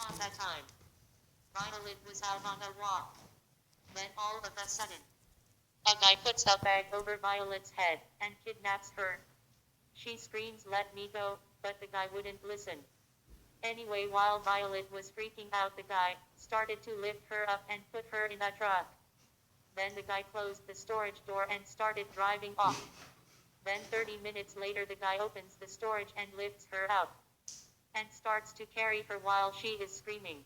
On that time, Violet was out on a walk. Then all of a sudden, a guy puts a bag over Violet's head and kidnaps her. She screams, "Let me go," but the guy wouldn't listen. Anyway, while Violet was freaking out, the guy started to lift her up and put her in a truck. Then the guy closed the storage door and started driving off. Then 30 minutes later, the guy opens the storage and lifts her out and starts to carry her while she is screaming.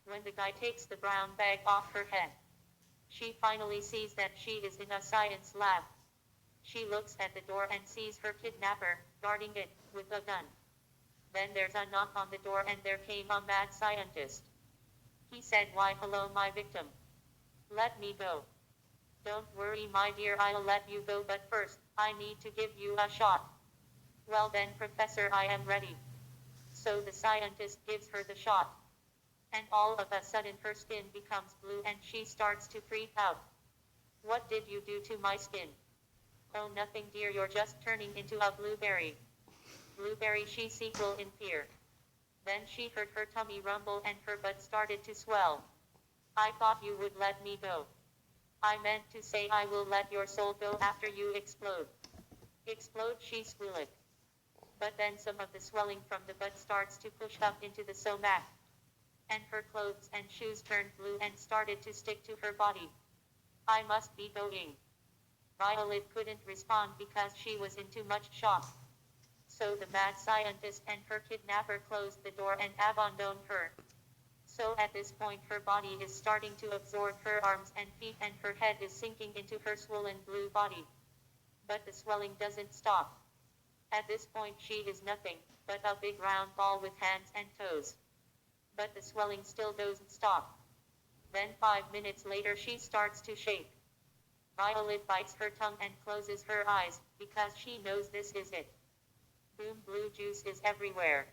When the guy takes the brown bag off her head, she finally sees that she is in a science lab. She looks at the door and sees her kidnapper guarding it with a gun. Then there's a knock on the door and there came a mad scientist. He said, "Why, hello, my victim. Let me go." "Don't worry, my dear, I'll let you go, but first, I need to give you a shot." "Well then, Professor, I am ready." So the scientist gives her the shot. And all of a sudden her skin becomes blue and she starts to freak out. "What did you do to my skin?" "Oh, nothing, dear, you're just turning into a blueberry." "Blueberry," she sequel in fear. Then she heard her tummy rumble and her butt started to swell. "I thought you would let me go." "I meant to say I will let your soul go after you explode." "Explode," she squealed. But then some of the swelling from the butt starts to push up into the stomach. And her clothes and shoes turned blue and started to stick to her body. "I must be going." Violet couldn't respond because she was in too much shock. So the mad scientist and her kidnapper closed the door and abandoned her. So at this point her body is starting to absorb her arms and feet and her head is sinking into her swollen blue body. But the swelling doesn't stop. At this point she is nothing but a big round ball with hands and toes. But the swelling still doesn't stop. Then 5 minutes later she starts to shake. Violet bites her tongue and closes her eyes because she knows this is it. Boom, blue juice is everywhere.